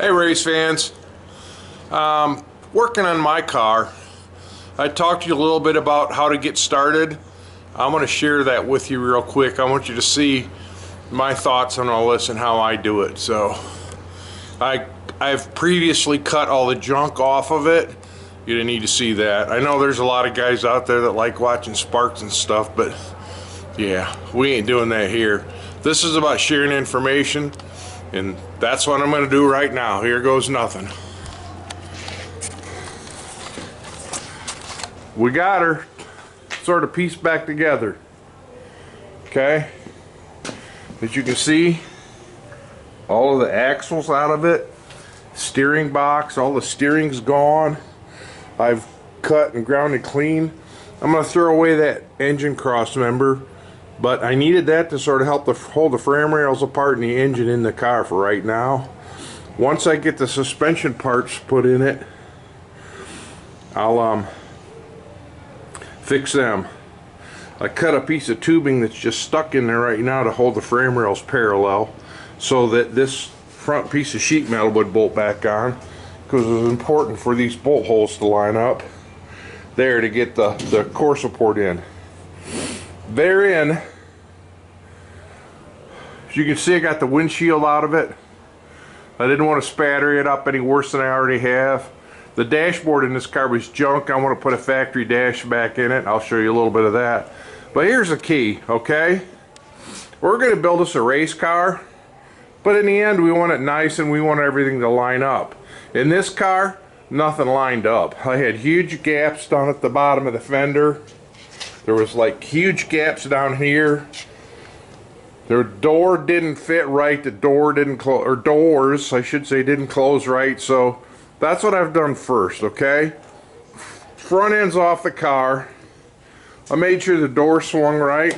Hey race fans, working on my car. I talked to you a little bit about how to get started. I'm going to share that with you real quick. I want you to see my thoughts on all this and how I do it. So I've previously cut all the junk off of it. You didn't need to see that. I know there's a lot of guys out there that like watching sparks and stuff, but yeah, we ain't doing that here. This is about sharing information, and that's what I'm going to do right now. Here goes nothing. We got her sort of pieced back together. Okay? As you can see, all of the axles out of it, steering box, all the steering's gone. I've cut and ground it clean. I'm going to throw away that engine cross member, but I needed that to sort of help hold the frame rails apart and the engine in the car for right now. Once I get the suspension parts put in it, I'll fix them. I cut a piece of tubing that's just stuck in there right now to hold the frame rails parallel so that this front piece of sheet metal would bolt back on, because it was important for these bolt holes to line up there to get the core support in. Therein, as you can see, I got the windshield out of it. I didn't want to spatter it up any worse than I already have. The dashboard in this car was junk. I want to put a factory dash back in it. I'll show you a little bit of that. But here's the key, okay? We're going to build us a race car, but in the end we want it nice and we want everything to line up. In this car, nothing lined up. I had huge gaps down at the bottom of the fender. There was like huge gaps down here. The door didn't fit right. The door didn't close, or doors, I should say, didn't close right. So that's what I've done first, okay? Front end's off the car. I made sure the door swung right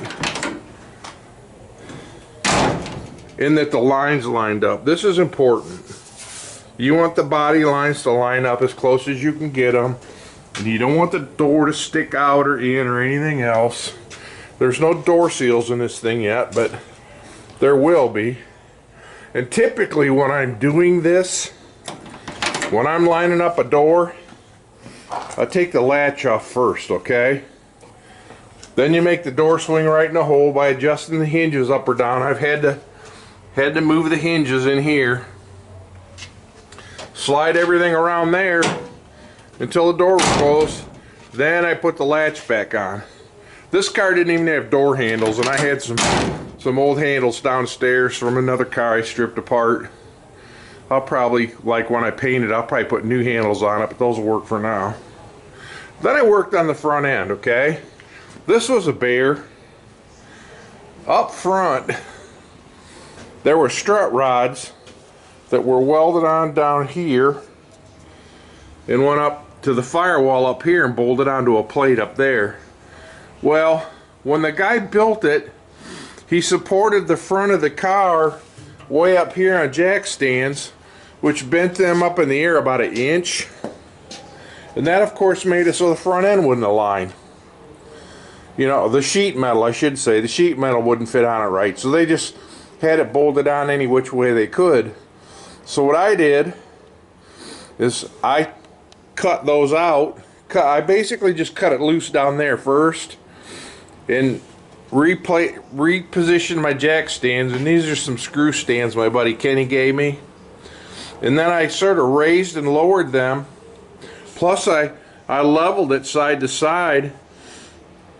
and that the lines lined up. This is important. You want the body lines to line up as close as you can get them. And you don't want the door to stick out or in or anything else. There's no door seals in this thing yet, but there will be. And typically when I'm doing this, when I'm lining up a door, I take the latch off first, okay? Then you make the door swing right in the hole by adjusting the hinges up or down. I've had to move the hinges in here, slide everything around there until the door was closed. Then I put the latch back on. This car didn't even have door handles, and I had some old handles downstairs from another car I stripped apart. I'll probably, like when I paint it, I'll probably put new handles on it, but those will work for now. Then I worked on the front end, okay? This was a bear. Up front, there were strut rods that were welded on down here and went up to the firewall up here and bolted onto a plate up there. Well, when the guy built it, he supported the front of the car way up here on jack stands, which bent them up in the air about an inch. And that, of course, made it so the front end wouldn't align. You know, the sheet metal, I should say, the sheet metal wouldn't fit on it right. So they just had it bolted on any which way they could. So what I did is I cut those out. I basically just cut it loose down there first and repositioned my jack stands. And these are some screw stands my buddy Kenny gave me. And then I sort of raised and lowered them. Plus I leveled it side to side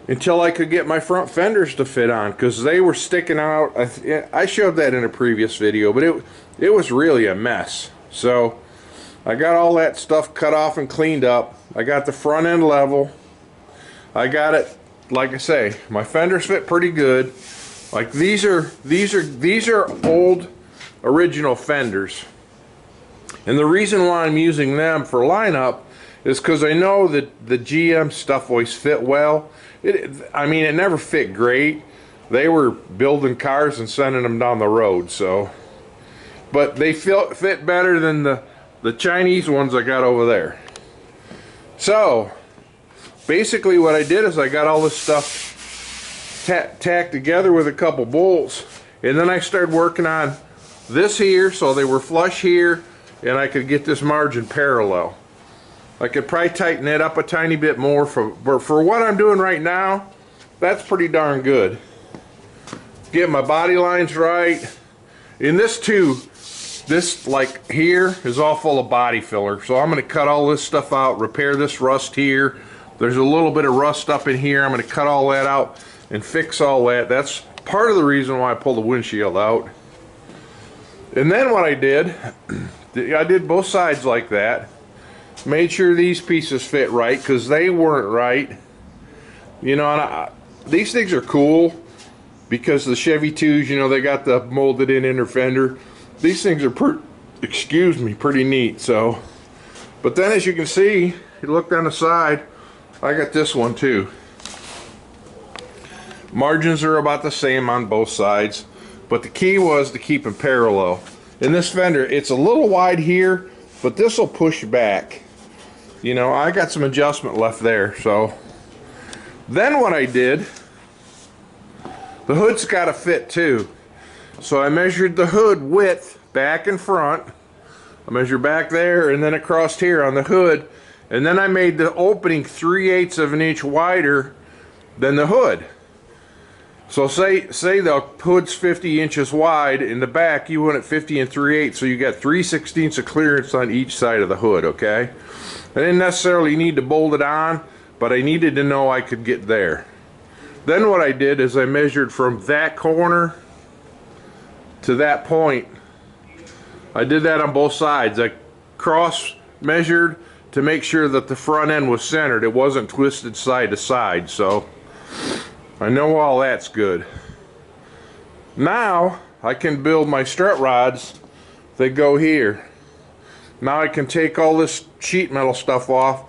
until I could get my front fenders to fit on, because they were sticking out. I showed that in a previous video, but it was really a mess. So I got all that stuff cut off and cleaned up. I got the front end level. I got it, like I say, my fenders fit pretty good. Like these are old original fenders. And the reason why I'm using them for lineup is because I know that the GM stuff always fit well. I mean, it never fit great. They were building cars and sending them down the road, so. But they fit better than the Chinese ones I got over there. So, basically what I did is I got all this stuff tacked together with a couple bolts, and then I started working on this here, so they were flush here, and I could get this margin parallel. I could probably tighten it up a tiny bit more for what I'm doing right now. That's pretty darn good. Get my body lines right. In this too, this like here is all full of body filler. So I'm going to cut all this stuff out, repair this rust here. There's a little bit of rust up in here. I'm going to cut all that out and fix all that. That's part of the reason why I pulled the windshield out. And then what I did both sides like that. Made sure these pieces fit right because they weren't right. You know, and these things are cool because the Chevy 2s, you know, they got the molded in inner fender. These things are pretty neat. So, but then as you can see, you look down the side, I got this one too. Margins are about the same on both sides, but the key was to keep them parallel. In this fender, it's a little wide here, but this will push back. You know, I got some adjustment left there. So then what I did, the hood's got to fit too. So I measured the hood width back and front. I measured back there and then across here on the hood, and then I made the opening 3/8 of an inch wider than the hood. So say the hood's 50 inches wide, in the back you want it 50 3/8, so you got 3/16 of clearance on each side of the hood, okay? I didn't necessarily need to bolt it on, but I needed to know I could get there. Then what I did is I measured from that corner to that point. I did that on both sides. I cross measured to make sure that the front end was centered. It wasn't twisted side to side, so I know all that's good. Now I can build my strut rods that go here. Now I can take all this sheet metal stuff off,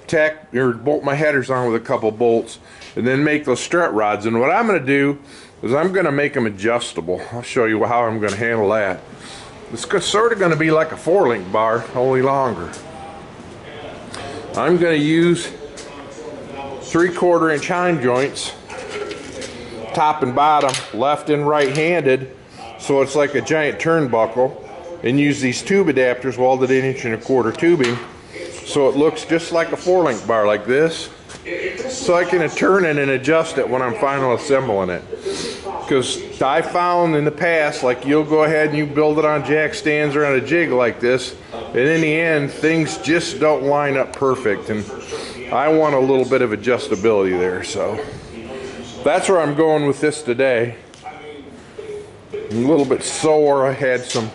tack or bolt my headers on with a couple bolts, and then make those strut rods. And what I'm going to do is I'm going to make them adjustable. I'll show you how I'm going to handle that. It's sort of going to be like a 4-link bar, only longer. I'm going to use 3/4 inch heim joints, top and bottom, left and right handed, so it's like a giant turnbuckle, and use these tube adapters welded in 1¼ inch tubing so it looks just like a 4-link bar like this, so I can turn it and adjust it when I'm final assembling it. Because I found in the past, like, you'll go ahead and you build it on jack stands or on a jig like this, and in the end things just don't line up perfect, and I want a little bit of adjustability there. So that's where I'm going with this today. I'm a little bit sore. I had some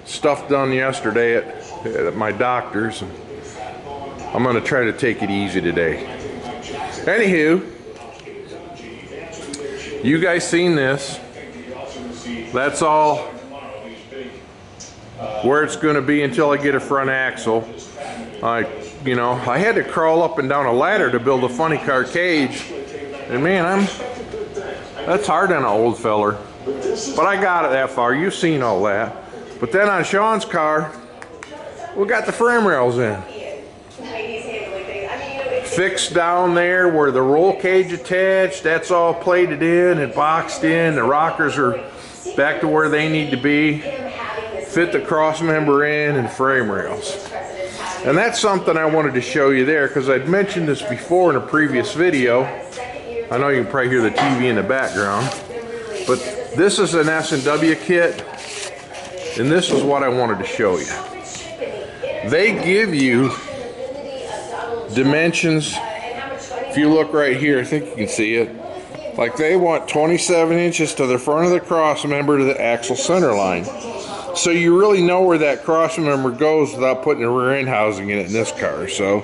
stuff done yesterday at my doctor's, and I'm going to try to take it easy today. Anywho, you guys seen this. That's all where it's going to be until I get a front axle. You know, I had to crawl up and down a ladder to build a funny car cage, and man, that's hard on an old feller. But I got it that far. You've seen all that. But then on Sean's car, we got the frame rails in. Fixed down there where the roll cage attached, that's all plated in and boxed in. The rockers are back to where they need to be. Fit the cross member in and frame rails. And that's something I wanted to show you there, because I'd mentioned this before in a previous video. I know you can probably hear the TV in the background, but this is an S&W kit, and this is what I wanted to show you. They give you dimensions. If you look right here, I think you can see it. Like, they want 27 inches to the front of the cross member to the axle center line. So you really know where that cross member goes without putting a rear end housing in it in this car. So,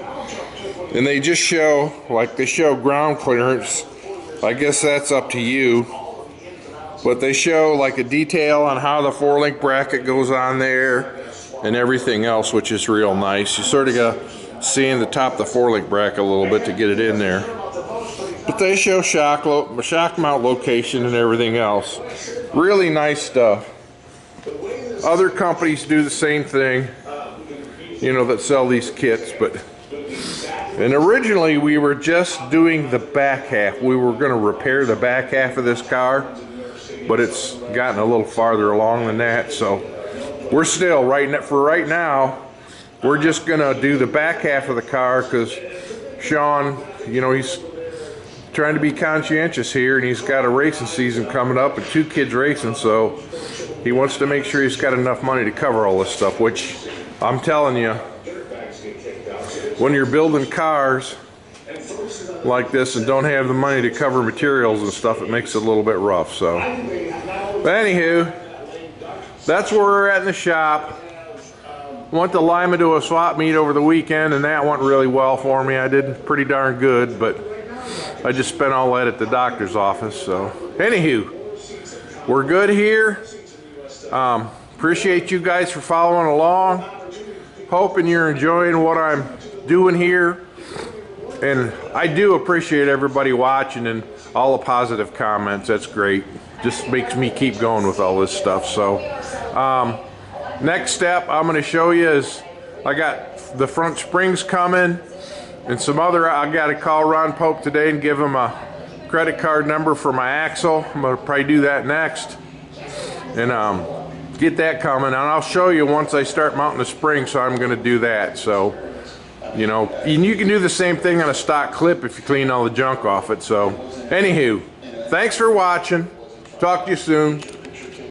and they just show, like, they show ground clearance. I guess that's up to you. But they show like a detail on how the 4-link bracket goes on there and everything else, which is real nice. You sort of got to see in the top of the 4-link bracket a little bit to get it in there. But they show shock mount location and everything else. Really nice stuff. Other companies do the same thing, you know, that sell these kits, and originally we were just doing the back half. We were going to repair the back half of this car, but it's gotten a little farther along than that. So we're still for right now, we're just gonna do the back half of the car because Sean, you know, he's trying to be conscientious here, and he's got a racing season coming up and 2 kids racing, so he wants to make sure he's got enough money to cover all this stuff, which I'm telling you, when you're building cars like this and don't have the money to cover materials and stuff, it makes it a little bit rough. So, but anywho, that's where we're at in the shop. Went to Lima to a swap meet over the weekend, and that went really well for me. I did pretty darn good, but I just spent all that at the doctor's office. So anywho, we're good here. Appreciate you guys for following along. Hoping you're enjoying what I'm doing here. And I do appreciate everybody watching and all the positive comments. That's great. Just makes me keep going with all this stuff. So next step I'm going to show you is I got the front springs coming and some other. I got to call Ron Pope today and give him a credit card number for my axle. I'm going to probably do that next and get that coming. And I'll show you once I start mounting the spring, so I'm going to do that. So, you know, and you can do the same thing on a stock clip if you clean all the junk off it. So anywho, thanks for watching. Talk to you soon.